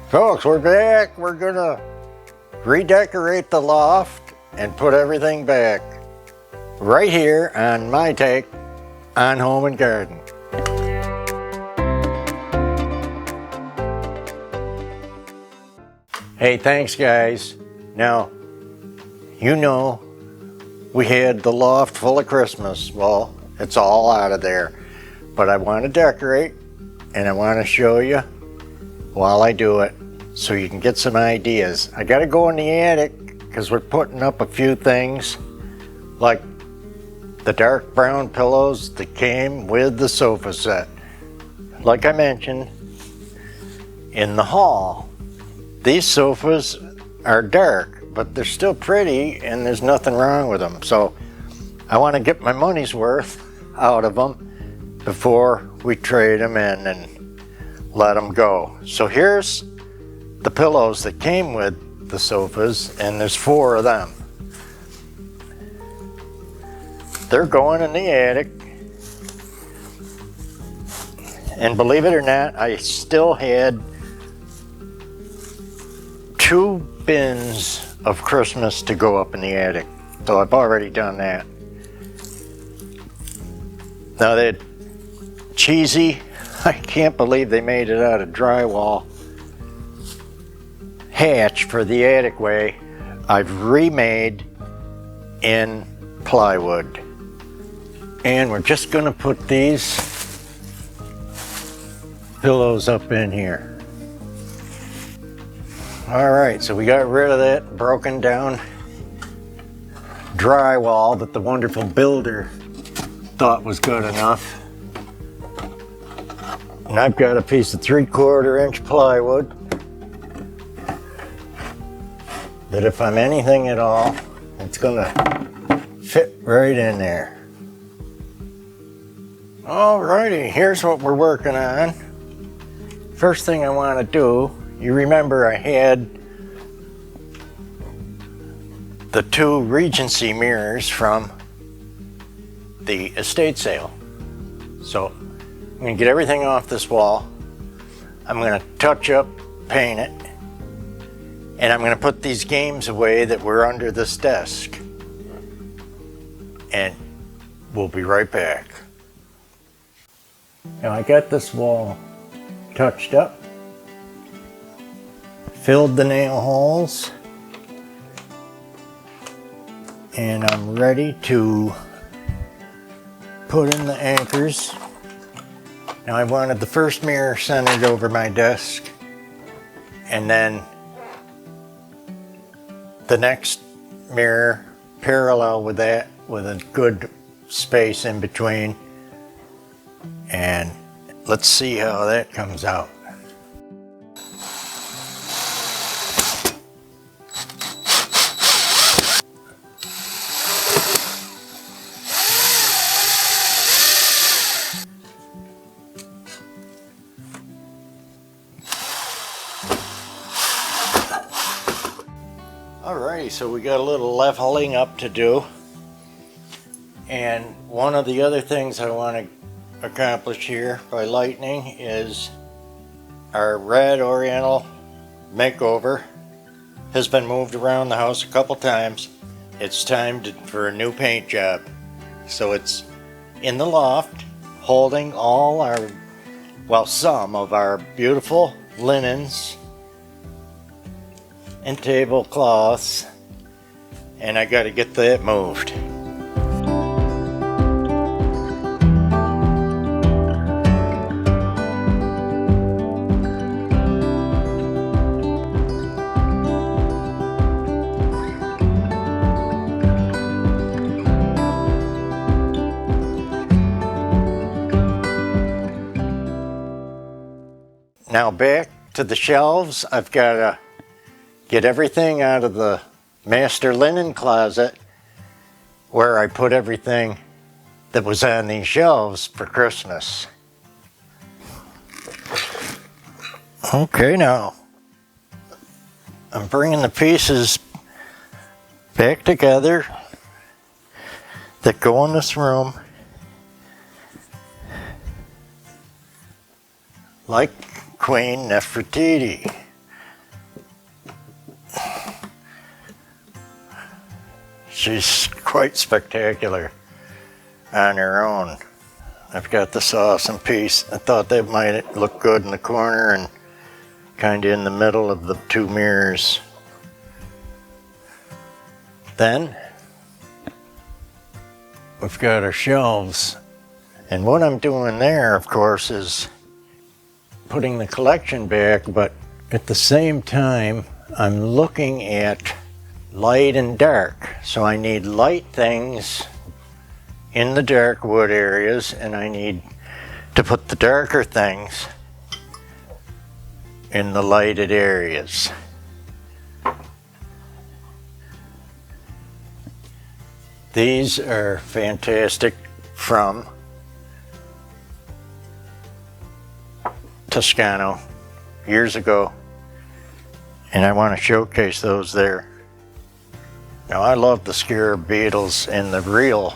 Folks, we're back. We're gonna redecorate the loft and put everything back right here on my take on Home and Garden. Hey, thanks guys. Now, you know we had the loft full of Christmas. Well, it's all out of there. But I want to decorate and I want to show you while I do it so you can get some ideas. I got to go in the attic because we're putting up a few things like the dark brown pillows that came with the sofa set. Like I mentioned, in the hall, these sofas are dark, but they're still pretty and there's nothing wrong with them. So I want to get my money's worth out of them before we trade them in and let them go. So here's the pillows that came with the sofas, and there's 4 of them. They're going in the attic. And believe it or not, I still had 2 bins of Christmas to go up in the attic. So I've already done that. Now that cheesy, I can't believe they made it out of drywall hatch for the attic way, I've remade in plywood. And we're just gonna put these pillows up in here. All right, so we got rid of that broken down drywall that the wonderful builder thought was good enough. And I've got a piece of 3/4 inch plywood that if I'm anything at all, it's gonna fit right in there. Alrighty, here's what we're working on. First thing I want to do, you remember I had the 2 Regency mirrors from the estate sale. So I'm going to get everything off this wall. I'm going to touch up, paint it, and I'm going to put these games away that were under this desk. And we'll be right back. Now I got this wall touched up, filled the nail holes, and I'm ready to put in the anchors. Now I wanted the first mirror centered over my desk, and then the next mirror parallel with that with a good space in between. And let's see how that comes out. Alrighty, so we got a little leveling up to do. And one of the other things I want to accomplish here by lightning is our red oriental makeover has been moved around the house a couple times. It's time for a new paint job. So it's in the loft holding all our, well, some of our beautiful linens and tablecloths, and I got to get that moved. Now back to the shelves. I've got to get everything out of the master linen closet where I put everything that was on these shelves for Christmas. Okay, now I'm bringing the pieces back together that go in this room like Queen Nefertiti. She's quite spectacular on her own. I've got this awesome piece. I thought that might look good in the corner and kind of in the middle of the two mirrors. Then we've got our shelves. And what I'm doing there, of course, is putting the collection back, but at the same time, I'm looking at light and dark. So I need light things in the dark wood areas, and I need to put the darker things in the lighted areas. These are fantastic from Toscano years ago, and I want to showcase those there. Now I love the scarab beetles and the real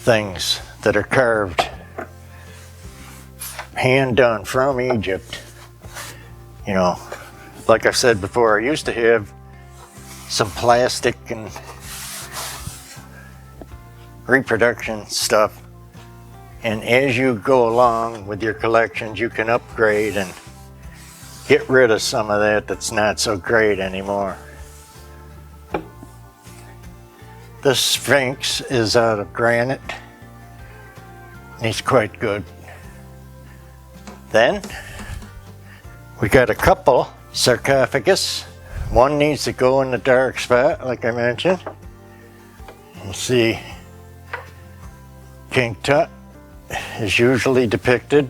things that are carved, hand done from Egypt. You know, like I said before, I used to have some plastic and reproduction stuff, and as you go along with your collections, you can upgrade and get rid of some of that that's not so great anymore. This Sphinx is out of granite. He's quite good. Then we got a couple sarcophagus. One needs to go in the dark spot, like I mentioned. You see, King Tut is usually depicted.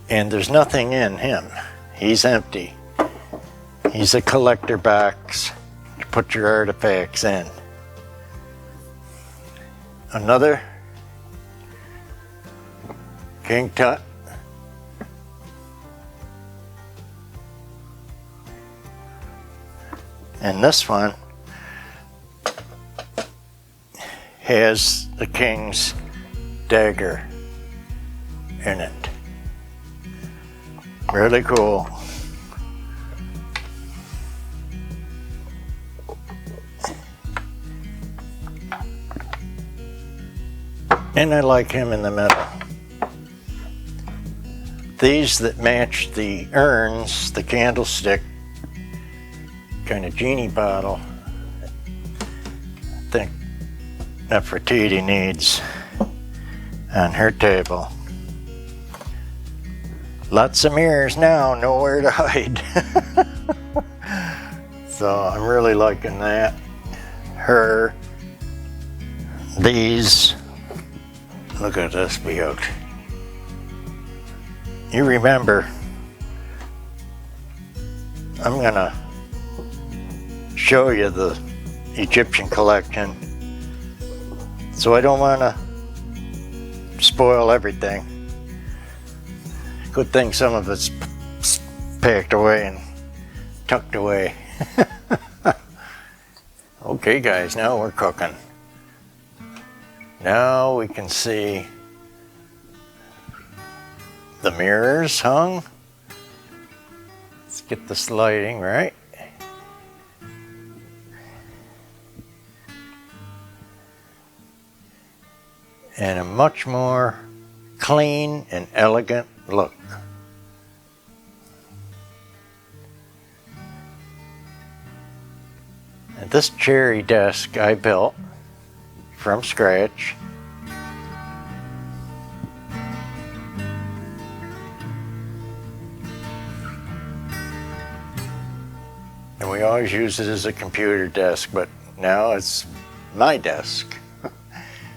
And there's nothing in him. He's empty. He's a collector box to put your artifacts in. Another King Tut. And this one has the king's dagger in it. Really cool. And I like him in the middle. These that match the urns, the candlestick, kind of genie bottle, I think Nefertiti needs on her table. Lots of mirrors now, nowhere to hide. So I'm really liking that. Her, these, look at this beaut. You remember, I'm gonna show you the Egyptian collection, so I don't wanna spoil everything. Good thing some of it's packed away and tucked away. Okay guys, now we're cooking. Now we can see the mirrors hung. Let's get this lighting right. And a much more clean and elegant look. And this cherry desk I built from scratch. And we always use it as a computer desk, but now it's my desk.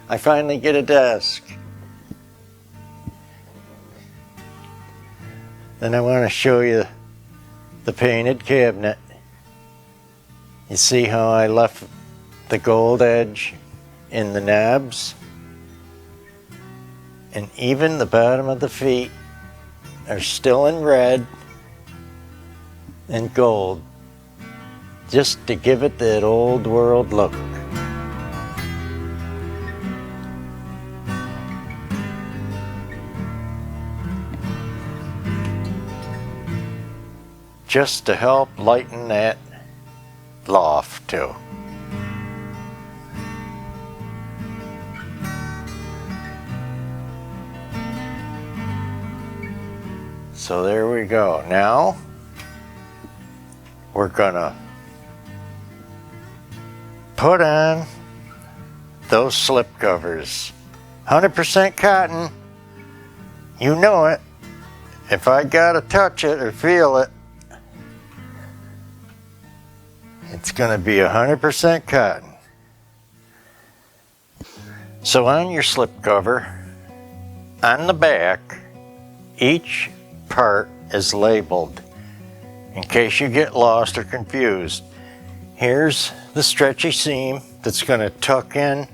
I finally get a desk. Then I want to show you the painted cabinet. You see how I left the gold edge in the knobs? And even the bottom of the feet are still in red and gold, just to give it that old world look. just to help lighten that loft too. So there we go. Now we're gonna put on those slip covers. 100% cotton. You know it. If I gotta touch it or feel it, it's gonna be 100% cotton. So on your slip cover, on the back, each part is labeled in case you get lost or confused. Here's the stretchy seam that's going to tuck in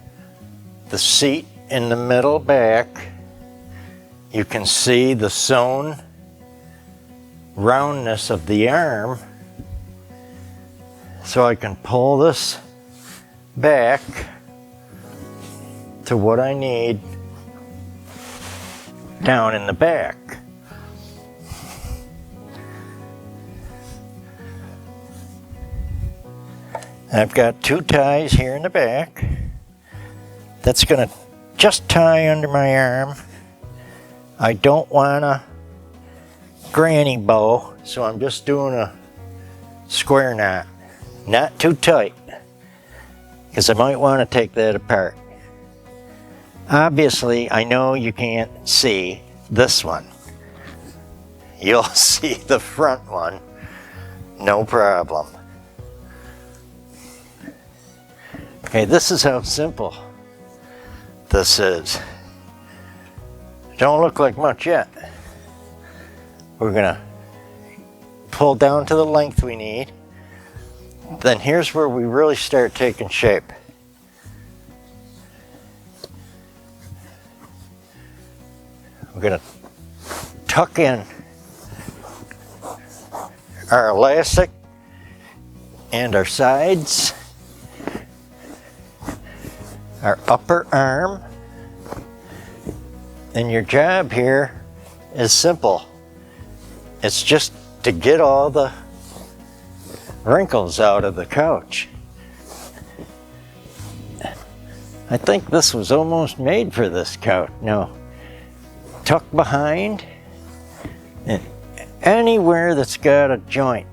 the seat in the middle back. You can see the sewn roundness of the arm, so I can pull this back to what I need down in the back. I've got 2 ties here in the back. That's gonna just tie under my arm. I don't want a granny bow, so I'm just doing a square knot. Not too tight, because I might want to take that apart. Obviously, I know you can't see this one. You'll see the front one, no problem. Okay, this is how simple this is. Don't look like much yet. We're gonna pull down to the length we need. Then here's where we really start taking shape. We're gonna tuck in our elastic and our sides, our upper arm, and your job here is simple. It's just to get all the wrinkles out of the couch. I think this was almost made for this couch. No, tuck behind, and anywhere that's got a joint,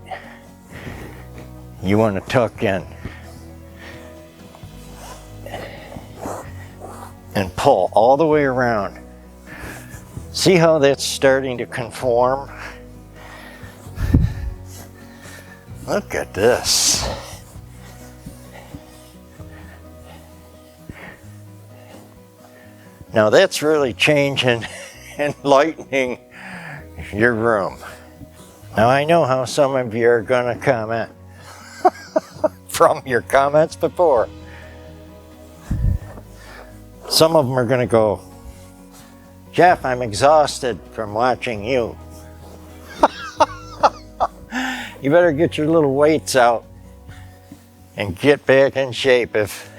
you want to tuck in. And pull all the way around. See how that's starting to conform? Look at this. Now that's really changing and lightening your room. Now I know how some of you are gonna comment from your comments before. Some of them are going to go, Jeff, I'm exhausted from watching you. You better get your little weights out and get back in shape if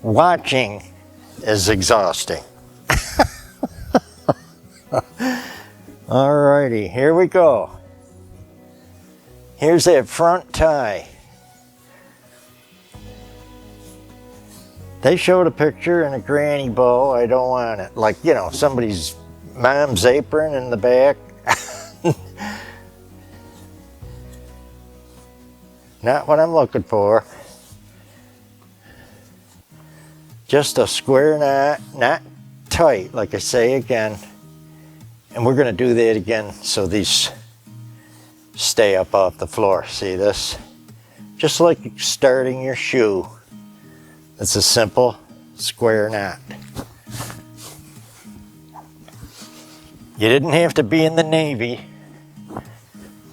watching is exhausting. Alrighty, here we go. Here's that front tie. They showed a picture in a granny bow. I don't want it. Like, you know, somebody's mom's apron in the back. Not what I'm looking for. Just a square knot, not tight, like I say again. And we're gonna do that again so these stay up off the floor. See this? Just like starting your shoe. It's a simple square knot. You didn't have to be in the Navy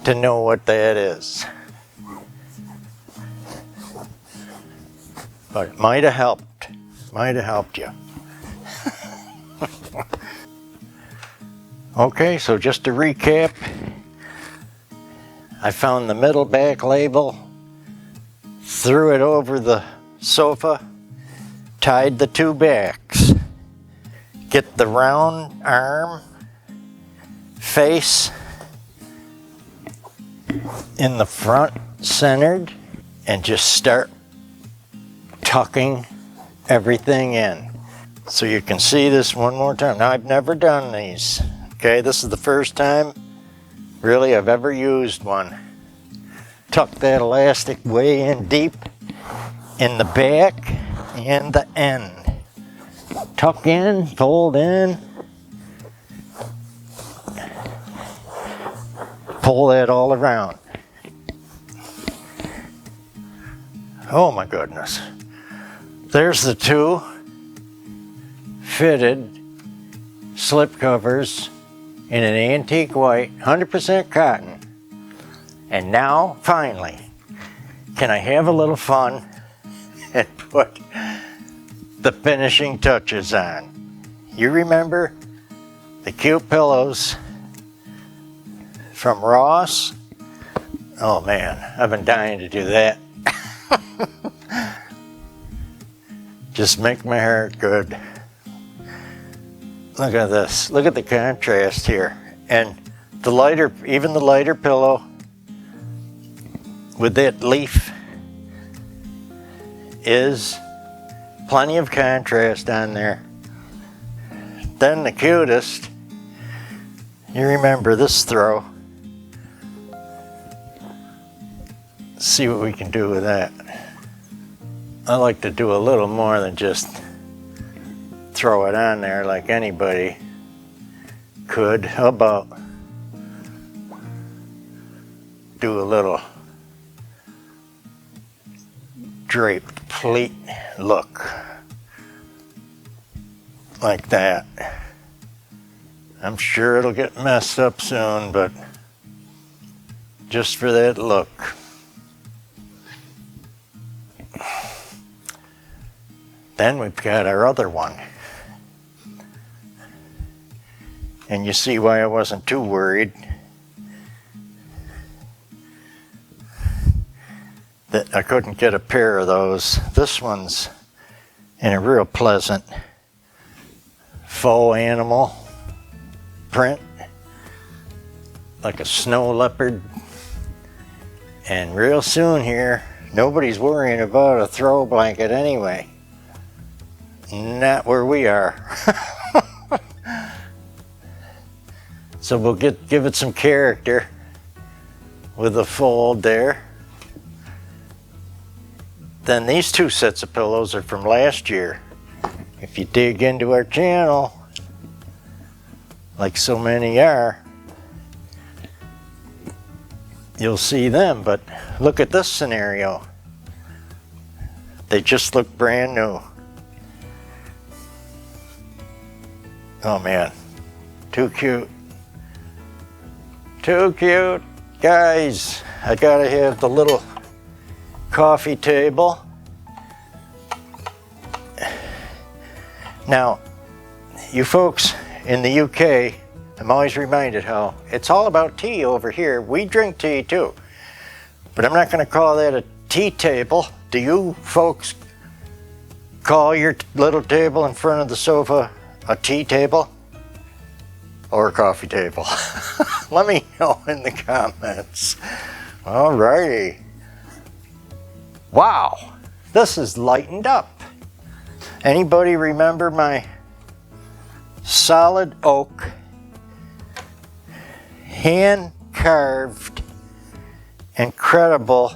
to know what that is. But it might have helped. Might have helped you. Okay, so just to recap, I found the middle back label, threw it over the sofa, tied the 2 backs. Get the round arm, face, in the front centered and just start tucking everything in. So you can see this one more time. Now, I've never done these. Okay, this is the first time really I've ever used one. Tuck that elastic way in deep in the back and the end. Tuck in, fold in, pull that all around. Oh my goodness. There's the two fitted slip covers in an antique white, 100% cotton. And now, finally, can I have a little fun and put the finishing touches on? You remember the cute pillows from Ross? Oh man, I've been dying to do that. Just make my heart good. Look at this. Look at the contrast here. And the lighter, even the lighter pillow with that leaf is plenty of contrast on there. Then the cutest, you remember this throw. Let's see what we can do with that. I like to do a little more than just throw it on there like anybody could. How about do a little draped pleat look like that. I'm sure it'll get messed up soon, but just for that look. Then we've got our other one. And you see why I wasn't too worried that I couldn't get a pair of those. This one's in a real pleasant faux animal print, like a snow leopard. And real soon here, nobody's worrying about a throw blanket anyway. Not where we are. So we'll give it some character with a fold there. Then these two sets of pillows are from last year. If you dig into our channel, like so many are, you'll see them. But look at this scenario. They just look brand new. Oh man, too cute. Too cute. Guys, I gotta have the little coffee table. Now, you folks in the UK, I'm always reminded how it's all about tea over here. We drink tea too, but I'm not gonna call that a tea table. Do you folks call your little table in front of the sofa a tea table or a coffee table? Let me know in the comments. Alrighty. Wow, this is lightened up. Anybody remember my solid oak, hand-carved, incredible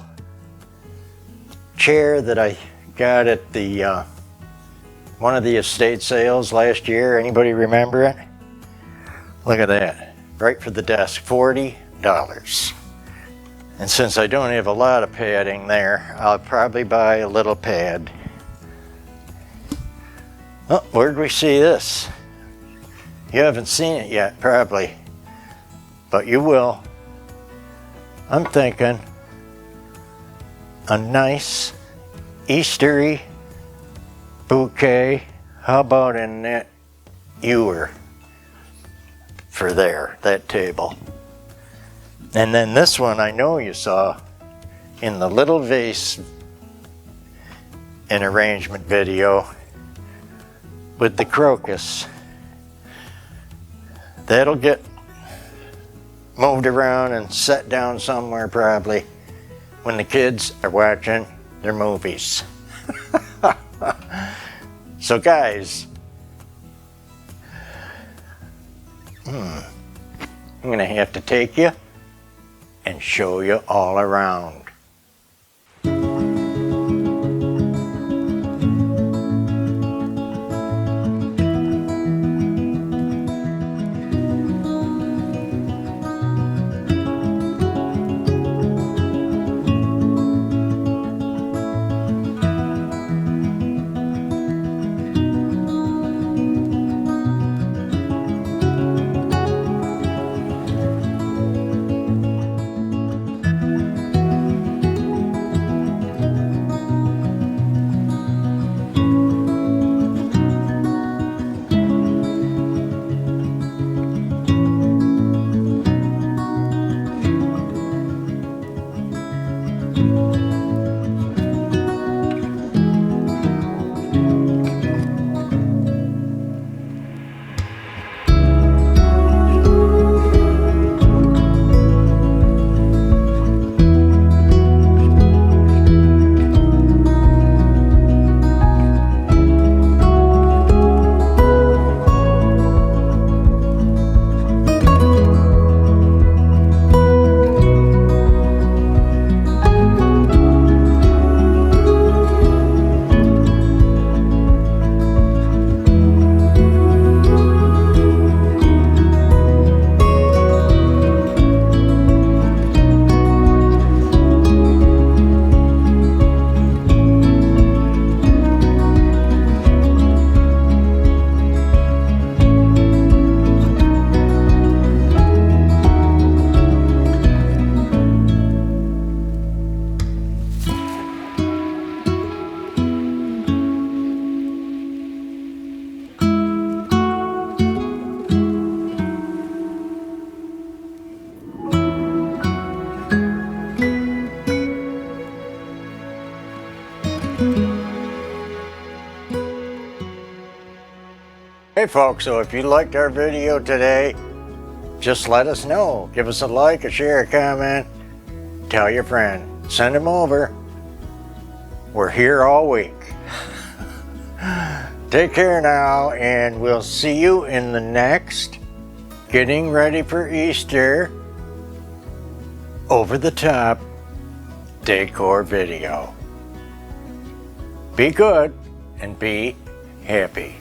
chair that I got at the one of the estate sales last year? Anybody remember it? Look at that, right for the desk, $40. And since I don't have a lot of padding there, I'll probably buy a little pad. Oh, where'd we see this? You haven't seen it yet, probably, but you will. I'm thinking a nice Eastery bouquet. How about in that ewer for there, that table? And then this one I know you saw in the little vase an arrangement video with the crocus. That'll get moved around and set down somewhere probably when the kids are watching their movies. So guys, I'm gonna have to take you and show you all around. Hey folks, so if you liked our video today, just let us know. Give us a like, a share, a comment. Tell your friend. Send them over. We're here all week. Take care now, and we'll see you in the next Getting Ready for Easter Over the Top Decor video. Be good and be happy.